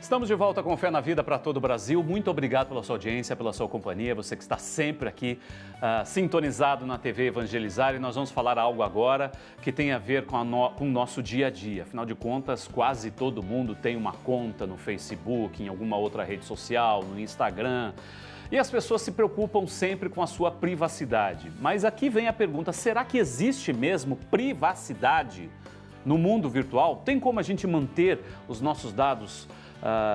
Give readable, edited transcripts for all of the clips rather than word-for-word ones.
Estamos de volta com Fé na Vida para todo o Brasil. Muito obrigado pela sua audiência, pela sua companhia. Você que está sempre aqui sintonizado na TV Evangelizar. E nós vamos falar algo agora que tem a ver com o nosso dia a dia. Afinal de contas, quase todo mundo tem uma conta no Facebook, em alguma outra rede social, no Instagram. E as pessoas se preocupam sempre com a sua privacidade. Mas aqui vem a pergunta, será que existe mesmo privacidade no mundo virtual? Tem como a gente manter os nossos dados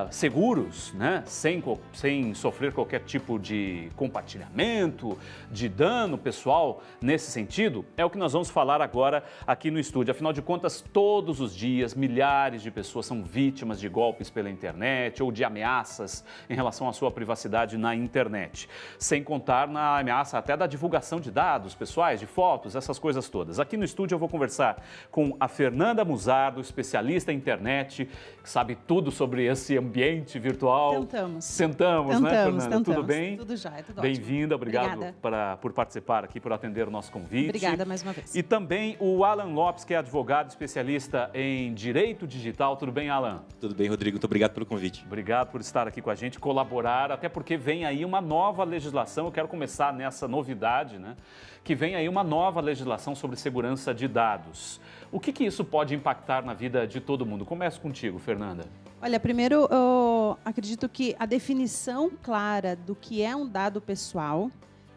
seguros, né? Sem sofrer qualquer tipo de compartilhamento, de dano pessoal nesse sentido? É o que nós vamos falar agora aqui no estúdio. Afinal de contas, todos os dias, milhares de pessoas são vítimas de golpes pela internet ou de ameaças em relação à sua privacidade na internet. Sem contar na ameaça até da divulgação de dados pessoais, de fotos, essas coisas todas. Aqui no estúdio eu vou conversar com a Fernanda Musardo, especialista em internet, que sabe tudo sobre esse ambiente virtual. Tentamos, né, Fernanda? Tudo bem? Tudo já, tudo ótimo. Bem-vinda, obrigado por participar aqui, por atender o nosso convite. Obrigada mais uma vez. E também o Alan Lopes, que é advogado especialista em direito digital. Tudo bem, Alan? Tudo bem, Rodrigo. Muito obrigado pelo convite. Obrigado por estar aqui com a gente, colaborar, até porque vem aí uma nova legislação. Eu quero começar nessa novidade, né? Que vem aí uma nova legislação sobre segurança de dados. O que isso pode impactar na vida de todo mundo? Começo contigo, Fernanda. Olha, primeiro, eu acredito que a definição clara do que é um dado pessoal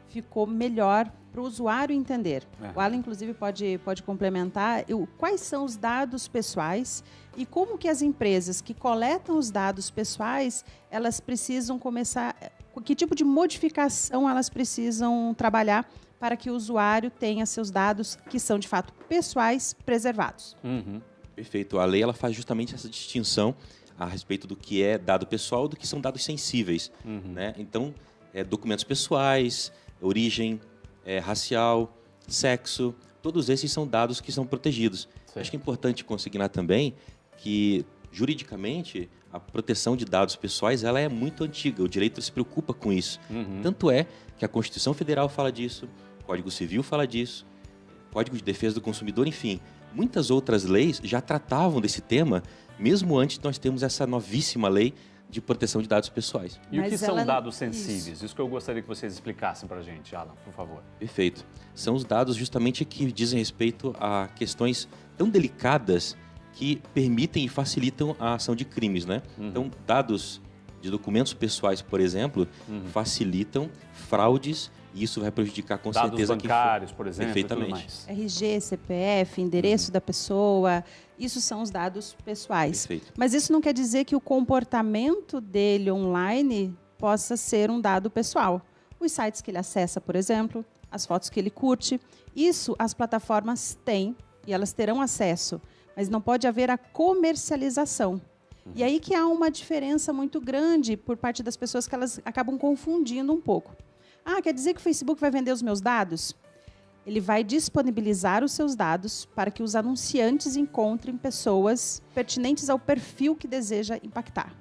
ficou melhor para o usuário entender. O Alan, inclusive, pode complementar quais são os dados pessoais e como que as empresas que coletam os dados pessoais, elas precisam começar, que tipo de modificação elas precisam trabalhar para que o usuário tenha seus dados, que são de fato pessoais, preservados. Uhum. Perfeito. A lei ela faz justamente essa distinção a respeito do que é dado pessoal e do que são dados sensíveis. Né? Então, documentos pessoais, origem racial, sexo, todos esses são dados que são protegidos. Acho que é importante consignar também que, juridicamente, a proteção de dados pessoais ela é muito antiga. O direito se preocupa com isso. Tanto é que a Constituição Federal fala disso, o Código Civil fala disso, Código de Defesa do Consumidor, enfim. Muitas outras leis já tratavam desse tema, mesmo antes de nós termos essa novíssima lei de proteção de dados pessoais. E o que são dados sensíveis? Isso que eu gostaria que vocês explicassem para a gente, Alan, por favor. Perfeito. São os dados justamente que dizem respeito a questões tão delicadas que permitem e facilitam a ação de crimes, né? Então, dados de documentos pessoais, por exemplo, facilitam fraudes e isso vai prejudicar com certeza dados bancários, por exemplo, perfeitamente. RG, CPF, endereço da pessoa, isso são os dados pessoais. Perfeito. Mas isso não quer dizer que o comportamento dele online possa ser um dado pessoal. Os sites que ele acessa, por exemplo, as fotos que ele curte, isso as plataformas têm e elas terão acesso, mas não pode haver a comercialização. E aí que há uma diferença muito grande por parte das pessoas que elas acabam confundindo um pouco. Ah, quer dizer que o Facebook vai vender os meus dados? Ele vai disponibilizar os seus dados para que os anunciantes encontrem pessoas pertinentes ao perfil que deseja impactar.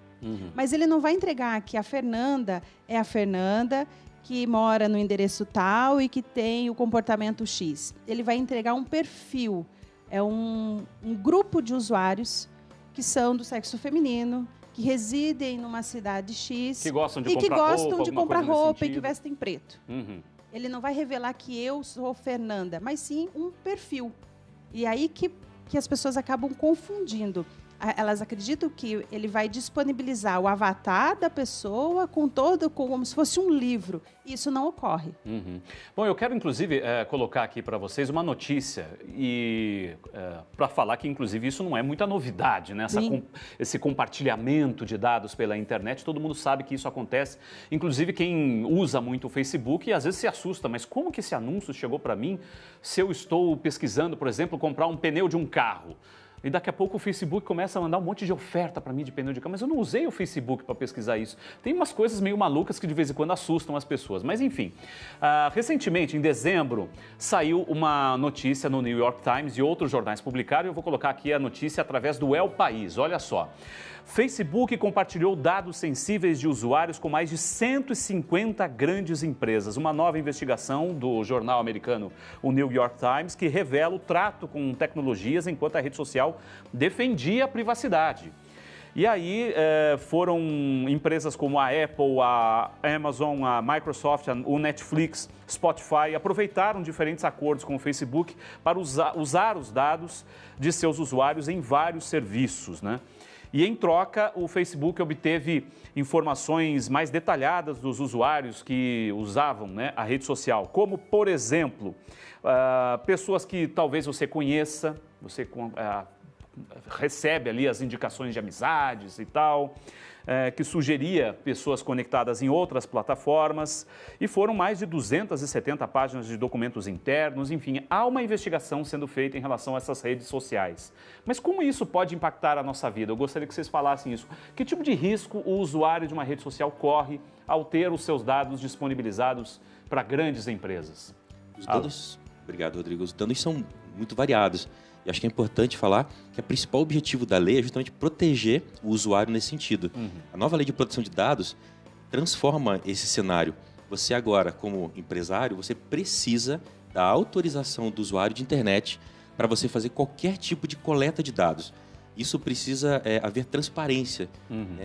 Mas ele não vai entregar que a Fernanda é a Fernanda que mora no endereço tal e que tem o comportamento X. Ele vai entregar um perfil, um grupo de usuários que são do sexo feminino, que residem numa cidade X que gostam de e que gostam de comprar roupa e que vestem preto. Ele não vai revelar que eu sou Fernanda, mas sim um perfil. E aí que as pessoas acabam confundindo. Elas acreditam que ele vai disponibilizar o avatar da pessoa como se fosse um livro. Isso não ocorre. Bom, eu quero, inclusive, colocar aqui para vocês uma notícia e para falar que, inclusive, isso não é muita novidade, né? Esse compartilhamento de dados pela internet, todo mundo sabe que isso acontece. Inclusive, quem usa muito o Facebook, às vezes se assusta, mas como que esse anúncio chegou para mim se eu estou pesquisando, por exemplo, comprar um pneu de um carro? E daqui a pouco o Facebook começa a mandar um monte de oferta para mim de pneu de carro, mas eu não usei o Facebook para pesquisar isso. Tem umas coisas meio malucas que de vez em quando assustam as pessoas. Mas enfim, recentemente, em dezembro, saiu uma notícia no New York Times e outros jornais publicaram. Eu vou colocar aqui a notícia através do El País. Olha só. Facebook compartilhou dados sensíveis de usuários com mais de 150 grandes empresas. Uma nova investigação do jornal americano, o New York Times, que revela o trato com tecnologias enquanto a rede social defendia a privacidade. E aí foram empresas como a Apple, a Amazon, a Microsoft, o Netflix, Spotify, aproveitaram diferentes acordos com o Facebook para usar os dados de seus usuários em vários serviços, né? E em troca, o Facebook obteve informações mais detalhadas dos usuários que usavam, né, a rede social, como, por exemplo, pessoas que talvez você conheça, você recebe ali as indicações de amizades e tal, que sugeria pessoas conectadas em outras plataformas, e foram mais de 270 páginas de documentos internos, enfim, há uma investigação sendo feita em relação a essas redes sociais. Mas como isso pode impactar a nossa vida? Eu gostaria que vocês falassem isso. Que tipo de risco o usuário de uma rede social corre ao ter os seus dados disponibilizados para grandes empresas? Os dados, obrigado, Rodrigo, os dados são muito variados. E acho que é importante falar que o principal objetivo da lei é justamente proteger o usuário nesse sentido. A nova lei de proteção de dados transforma esse cenário. Você agora, como empresário, você precisa da autorização do usuário de internet para você fazer qualquer tipo de coleta de dados. Isso precisa haver transparência.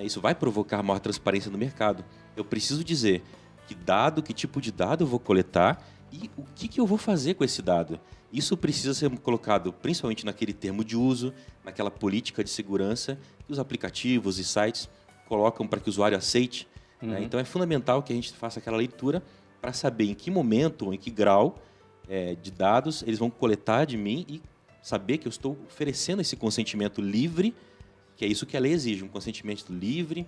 Isso vai provocar maior transparência no mercado. Eu preciso dizer que tipo de dado eu vou coletar e o que eu vou fazer com esse dado. Isso precisa ser colocado principalmente naquele termo de uso, naquela política de segurança que os aplicativos e sites colocam para que o usuário aceite. Né? Então é fundamental que a gente faça aquela leitura para saber em que momento ou em que grau de dados eles vão coletar de mim e saber que eu estou oferecendo esse consentimento livre, que é isso que a lei exige, um consentimento livre,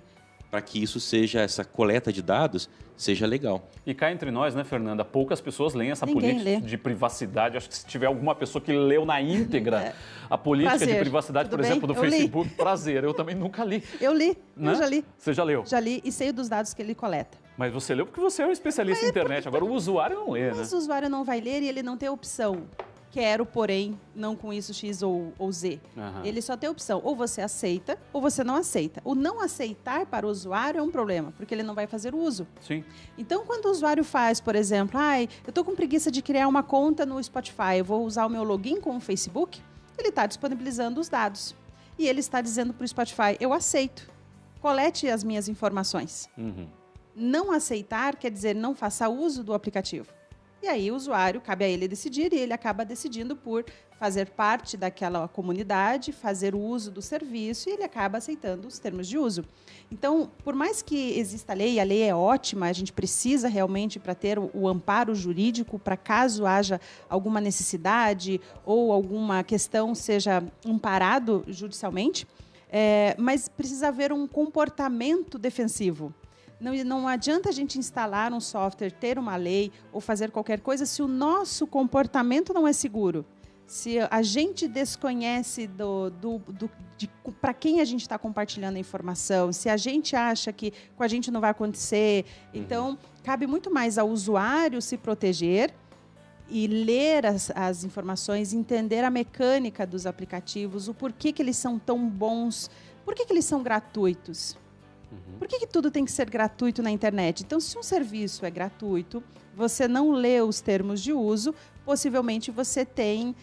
para que isso seja, essa coleta de dados, seja legal. E cá entre nós, né, Fernanda, poucas pessoas leem essa política de privacidade. Acho que se tiver alguma pessoa que leu na íntegra a política de privacidade, por exemplo, do Facebook, prazer, eu também nunca li. Eu li, né? Eu já li. Você já leu? Já li e sei dos dados que ele coleta. Mas você leu porque você é um especialista em internet, agora o usuário não lê, né? Mas o usuário não vai ler e ele não tem opção. Quero, porém, não com isso X ou Z. Ele só tem opção, ou você aceita, ou você não aceita. O não aceitar para o usuário é um problema, porque ele não vai fazer uso. Sim. Então, quando o usuário faz, por exemplo, eu estou com preguiça de criar uma conta no Spotify, eu vou usar o meu login com o Facebook, ele está disponibilizando os dados. E ele está dizendo para o Spotify, eu aceito, colete as minhas informações. Não aceitar quer dizer não faça uso do aplicativo. E aí o usuário, cabe a ele decidir, e ele acaba decidindo por fazer parte daquela comunidade, fazer o uso do serviço, e ele acaba aceitando os termos de uso. Então, por mais que exista a lei é ótima, a gente precisa realmente para ter o amparo jurídico, para caso haja alguma necessidade ou alguma questão seja amparado judicialmente, mas precisa haver um comportamento defensivo. Não adianta a gente instalar um software, ter uma lei ou fazer qualquer coisa se o nosso comportamento não é seguro. Se a gente desconhece para quem a gente está compartilhando a informação, se a gente acha que com a gente não vai acontecer. Então, cabe muito mais ao usuário se proteger e ler as informações, entender a mecânica dos aplicativos, o porquê que eles são tão bons, por que eles são gratuitos. Por que tudo tem que ser gratuito na internet? Então, se um serviço é gratuito, você não lê os termos de uso, possivelmente você tem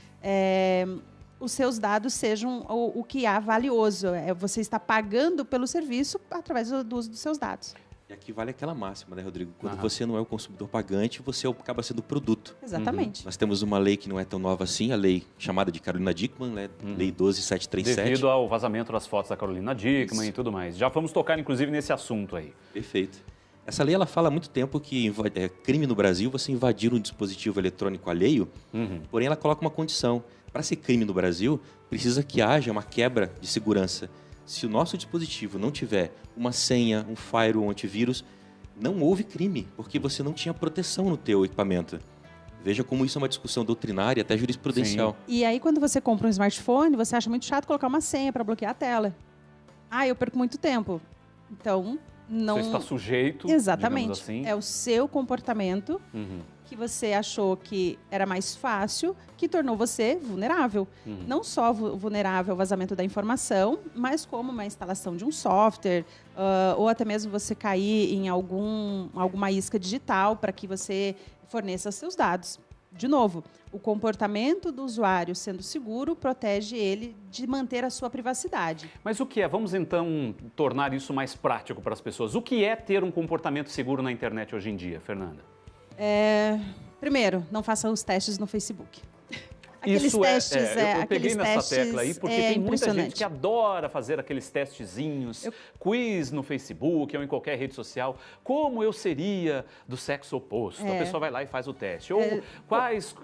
os seus dados sejam o que há valioso. Você está pagando pelo serviço através do uso dos seus dados. E aqui vale aquela máxima, né, Rodrigo? Quando você não é o consumidor pagante, você acaba sendo produto. Exatamente. Nós temos uma lei que não é tão nova assim, a lei chamada de Carolina Dickmann, né? Lei 12737. Devido ao vazamento das fotos da Carolina Dickmann e tudo mais. Já vamos tocar, inclusive, nesse assunto aí. Perfeito. Essa lei ela fala há muito tempo que é crime no Brasil você invadir um dispositivo eletrônico alheio, porém ela coloca uma condição. Para ser crime no Brasil, precisa que haja uma quebra de segurança. Se o nosso dispositivo não tiver uma senha, um firewall, um antivírus, não houve crime, porque você não tinha proteção no teu equipamento. Veja como isso é uma discussão doutrinária, até jurisprudencial. Sim. E aí, quando você compra um smartphone, você acha muito chato colocar uma senha para bloquear a tela. Eu perco muito tempo. Então, não... Você está sujeito, exatamente. Assim. É o seu comportamento que você achou que era mais fácil, que tornou você vulnerável. Não só vulnerável ao vazamento da informação, mas como uma instalação de um software, ou até mesmo você cair em alguma isca digital para que você forneça seus dados. de novo, o comportamento do usuário sendo seguro protege ele de manter a sua privacidade. Mas o que é? Vamos então tornar isso mais prático para as pessoas. O que é ter um comportamento seguro na internet hoje em dia, Fernanda? Primeiro, não faça os testes no Facebook. Eu peguei nessa tecla aí porque tem muita gente que adora fazer aqueles testezinhos, quiz no Facebook ou em qualquer rede social. Como eu seria do sexo oposto? A pessoa vai lá e faz o teste. Ou quais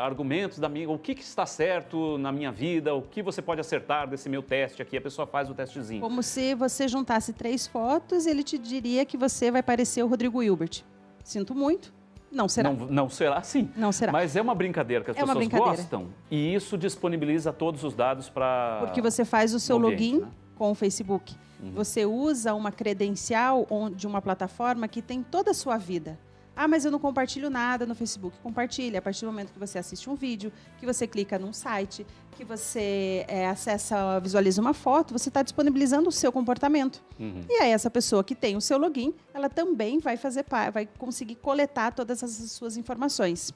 argumentos o que está certo na minha vida, o que você pode acertar desse meu teste aqui? A pessoa faz o testezinho. Como se você juntasse 3 fotos e ele te diria que você vai parecer o Rodrigo Hilbert. Sinto muito. Não será. Não será, sim. Não será. Mas é uma brincadeira que as pessoas gostam e isso disponibiliza todos os dados para... Porque você faz o seu login com o Facebook. Você usa uma credencial de uma plataforma que tem toda a sua vida. Ah, mas eu não compartilho nada no Facebook. Compartilha a partir do momento que você assiste um vídeo, que você clica num site, que você acessa, visualiza uma foto, você está disponibilizando o seu comportamento. E aí essa pessoa que tem o seu login, ela também vai conseguir coletar todas essas suas informações.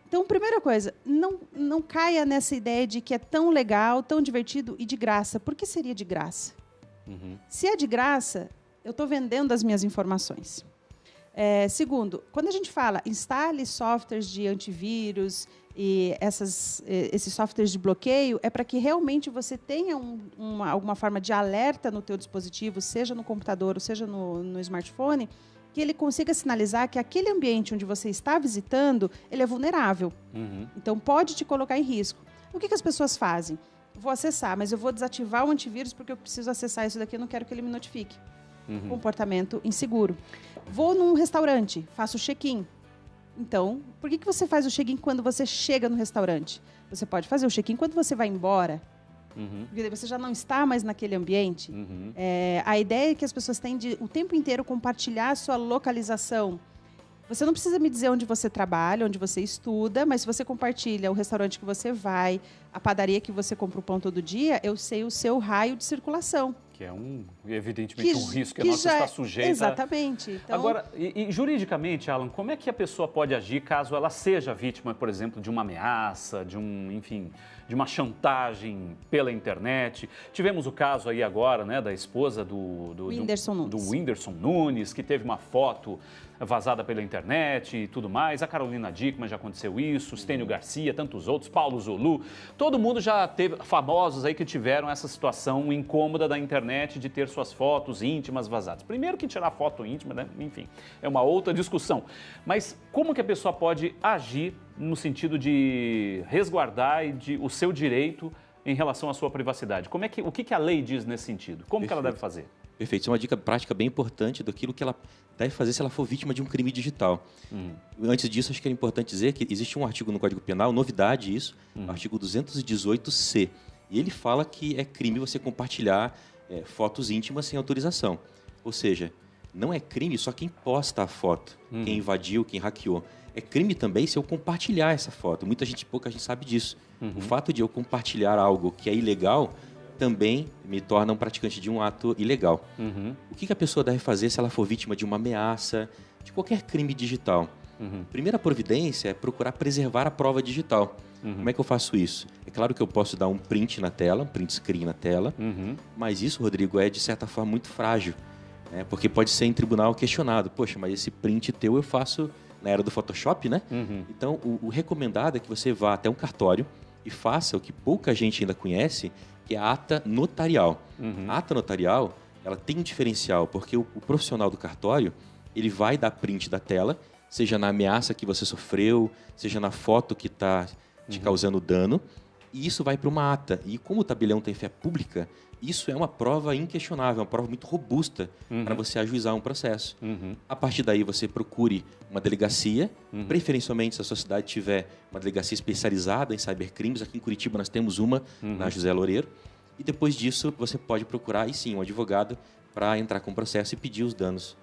Então, primeira coisa, não caia nessa ideia de que é tão legal, tão divertido e de graça. Por que seria de graça? Se é de graça, eu estou vendendo as minhas informações. Segundo, quando a gente fala instale softwares de antivírus e esses softwares de bloqueio, é para que realmente você tenha alguma forma de alerta no teu dispositivo, seja no computador ou seja no smartphone, que ele consiga sinalizar que aquele ambiente onde você está visitando, ele é vulnerável. Então, pode te colocar em risco. O que as pessoas fazem? Vou acessar, mas eu vou desativar o antivírus porque eu preciso acessar isso daqui, eu não quero que ele me notifique. Comportamento inseguro. Vou num restaurante, faço check-in. Então, por que você faz o check-in quando você chega no restaurante? Você pode fazer o check-in quando você vai embora. Porque você já não está mais naquele ambiente. A ideia é que as pessoas têm de o tempo inteiro compartilhar a sua localização. Você não precisa me dizer onde você trabalha, onde você estuda, mas se você compartilha o restaurante que você vai, a padaria que você compra o pão todo dia, eu sei o seu raio de circulação. Que é evidentemente um risco que a nossa está sujeita. Exatamente. Então... Agora, e juridicamente, Alan, como é que a pessoa pode agir caso ela seja vítima, por exemplo, de uma ameaça, de uma chantagem pela internet? Tivemos o caso aí agora, né, da esposa do Whindersson Nunes, que teve uma foto vazada pela internet e tudo mais. A Carolina Dickmann já aconteceu isso, Stênio Garcia, tantos outros, Paulo Zulu. Todo mundo já teve famosos aí que tiveram essa situação incômoda da internet de ter suas fotos íntimas vazadas. Primeiro que tirar foto íntima, né? Enfim, é uma outra discussão. Mas como que a pessoa pode agir no sentido de resguardar o seu direito em relação à sua privacidade? O que a lei diz nesse sentido? Como que ela deve fazer? Perfeito. Isso é uma dica prática bem importante daquilo que ela deve fazer se ela for vítima de um crime digital. Antes disso, acho que é importante dizer que existe um artigo no Código Penal, novidade isso, artigo 218-C. E ele fala que é crime você compartilhar fotos íntimas sem autorização. Ou seja, não é crime só quem posta a foto, quem invadiu, quem hackeou. É crime também se eu compartilhar essa foto. Pouca gente sabe disso. O fato de eu compartilhar algo que é ilegal também me torna um praticante de um ato ilegal. O que a pessoa deve fazer se ela for vítima de uma ameaça, de qualquer crime digital? Primeira providência é procurar preservar a prova digital. Como é que eu faço isso? É claro que eu posso dar um print na tela, um print screen na tela, mas isso, Rodrigo, é de certa forma muito frágil, né? Porque pode ser em tribunal questionado. Poxa, mas esse print teu eu faço na era do Photoshop, né? Então, o recomendado é que você vá até um cartório e faça o que pouca gente ainda conhece, que é a ata notarial. A ata notarial, ela tem um diferencial, porque o profissional do cartório, ele vai dar print da tela, seja na ameaça que você sofreu, seja na foto que está te causando dano, e isso vai para uma ata. E como o tabelião tem fé pública, isso é uma prova inquestionável, uma prova muito robusta para você ajuizar um processo. A partir daí, você procure uma delegacia, preferencialmente se a sua cidade tiver uma delegacia especializada em cybercrimes. Aqui em Curitiba nós temos uma, na José Loureiro. E depois disso, você pode procurar, aí sim, um advogado para entrar com o processo e pedir os danos.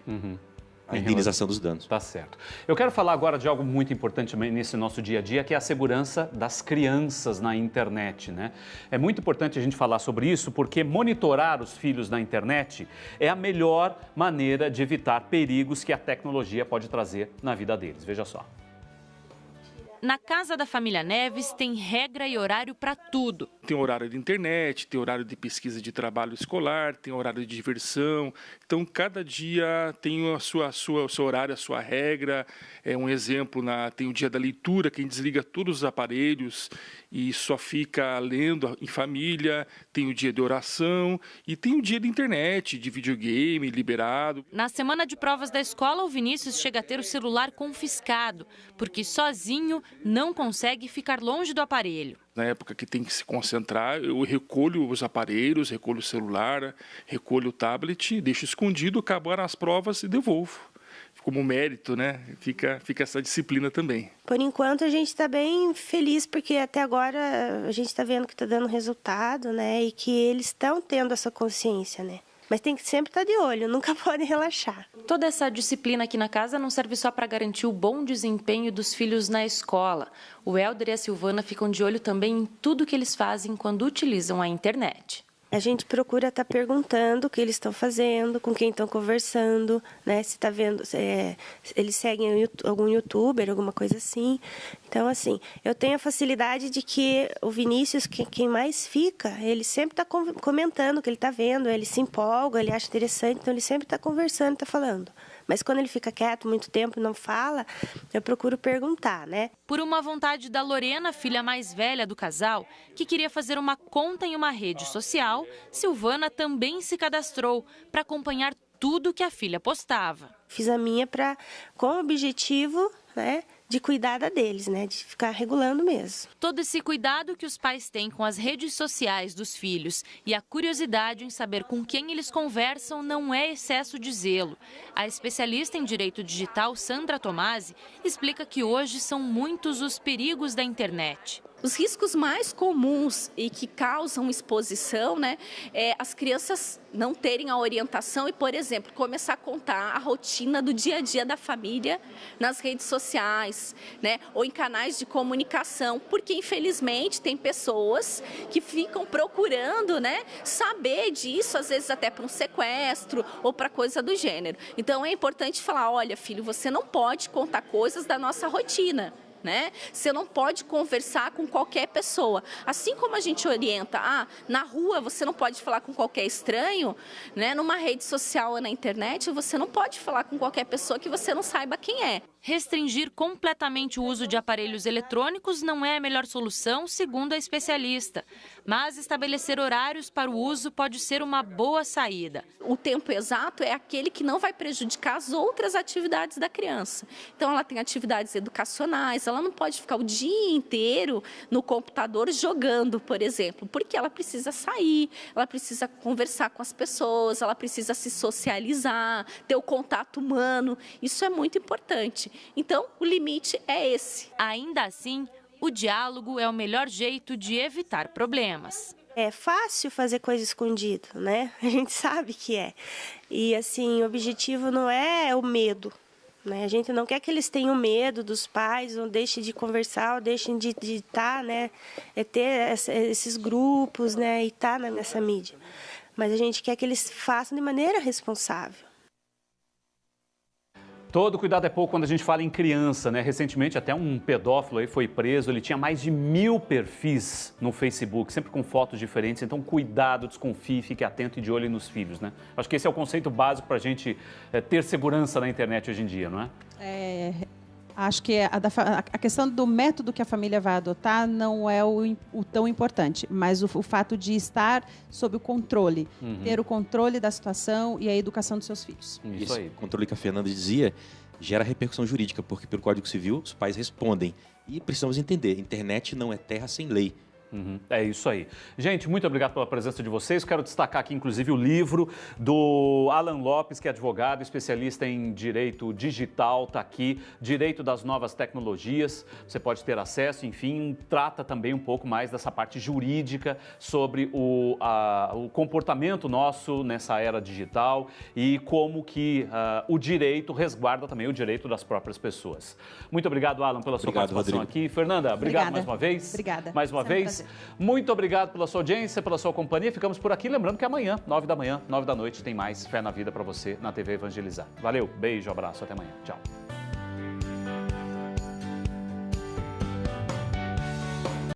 A indenização dos danos. Tá certo. Eu quero falar agora de algo muito importante nesse nosso dia a dia, que é a segurança das crianças na internet, né? É muito importante a gente falar sobre isso, porque monitorar os filhos na internet é a melhor maneira de evitar perigos que a tecnologia pode trazer na vida deles. Veja só. Na casa da família Neves tem regra e horário para tudo. Tem horário de internet, tem horário de pesquisa de trabalho escolar, tem horário de diversão. Então, cada dia tem o seu horário, a sua regra. Um exemplo, tem o dia da leitura, quem desliga todos os aparelhos e só fica lendo em família. Tem o dia de oração e tem o dia de internet, de videogame liberado. Na semana de provas da escola, o Vinícius chega a ter o celular confiscado, porque sozinho não consegue ficar longe do aparelho. Na época que tem que se concentrar, eu recolho os aparelhos, recolho o celular, recolho o tablet, deixo escondido, acabaram as provas e devolvo. Como mérito, né? Fica essa disciplina também. Por enquanto a gente está bem feliz, porque até agora a gente está vendo que está dando resultado, né? E que eles estão tendo essa consciência, né? Mas tem que sempre estar de olho, nunca pode relaxar. Toda essa disciplina aqui na casa não serve só para garantir o bom desempenho dos filhos na escola. O Helder e a Silvana ficam de olho também em tudo que eles fazem quando utilizam a internet. A gente procura estar perguntando o que eles estão fazendo, com quem estão conversando, né? Se está vendo, eles seguem algum youtuber, alguma coisa assim. Então, assim, eu tenho a facilidade de que o Vinícius, quem mais fica, ele sempre está comentando o que ele está vendo, ele se empolga, ele acha interessante, então ele sempre está conversando, está falando. Mas quando ele fica quieto muito tempo e não fala, eu procuro perguntar, né? Por uma vontade da Lorena, filha mais velha do casal, que queria fazer uma conta em uma rede social, Silvana também se cadastrou para acompanhar tudo que a filha postava. Fiz a minha com o objetivo, né, de cuidar deles, né, de ficar regulando mesmo. Todo esse cuidado que os pais têm com as redes sociais dos filhos e a curiosidade em saber com quem eles conversam não é excesso de zelo. A especialista em direito digital, Sandra Tomasi, explica que hoje são muitos os perigos da internet. Os riscos mais comuns e que causam exposição, né, é as crianças não terem a orientação e, por exemplo, começar a contar a rotina do dia a dia da família nas redes sociais, né, ou em canais de comunicação, porque infelizmente tem pessoas que ficam procurando, né, saber disso, às vezes até para um sequestro ou para coisa do gênero. Então é importante falar, olha, filho, você não pode contar coisas da nossa rotina. Né? Você não pode conversar com qualquer pessoa. Assim como a gente orienta, na rua você não pode falar com qualquer estranho, né? Numa rede social ou na internet você não pode falar com qualquer pessoa que você não saiba quem é. Restringir completamente o uso de aparelhos eletrônicos não é a melhor solução, segundo a especialista. Mas estabelecer horários para o uso pode ser uma boa saída. O tempo exato é aquele que não vai prejudicar as outras atividades da criança. Então, ela tem atividades educacionais, ela não pode ficar o dia inteiro no computador jogando, por exemplo, porque ela precisa sair, ela precisa conversar com as pessoas, ela precisa se socializar, ter o contato humano. Isso é muito importante. Então, o limite é esse. Ainda assim, o diálogo é o melhor jeito de evitar problemas. É fácil fazer coisa escondida, né? A gente sabe que é. E, assim, o objetivo não é o medo, né? A gente não quer que eles tenham medo dos pais, ou deixem de conversar, ou deixem de estar, né? É ter esses grupos, né? E estar nessa mídia. Mas a gente quer que eles façam de maneira responsável. Todo cuidado é pouco quando a gente fala em criança, né? Recentemente até um pedófilo aí foi preso, ele tinha mais de 1000 perfis no Facebook, sempre com fotos diferentes, então cuidado, desconfie, fique atento e de olho nos filhos, né? Acho que esse é o conceito básico para a gente ter segurança na internet hoje em dia, não é? Acho que a questão do método que a família vai adotar não é o tão importante, mas o fato de estar sob o controle, ter o controle da situação e a educação dos seus filhos. Isso aí. O controle que a Fernanda dizia gera repercussão jurídica, porque pelo Código Civil os pais respondem. E precisamos entender, internet não é terra sem lei. É isso aí. Gente, muito obrigado pela presença de vocês. Quero destacar aqui, inclusive, o livro do Alan Lopes, que é advogado, especialista em direito digital, está aqui, Direito das Novas Tecnologias. Você pode ter acesso, enfim, trata também um pouco mais dessa parte jurídica sobre o comportamento nosso nessa era digital e como que o direito resguarda também o direito das próprias pessoas. Muito obrigado, Alan, pela sua participação aqui. Fernanda, obrigado mais uma vez. Obrigada. Mais uma vez. Muito obrigado pela sua audiência, pela sua companhia. Ficamos por aqui. Lembrando que amanhã, 9 da manhã, 9 da noite, tem mais Fé na Vida para você na TV Evangelizar. Valeu, beijo, abraço, até amanhã. Tchau.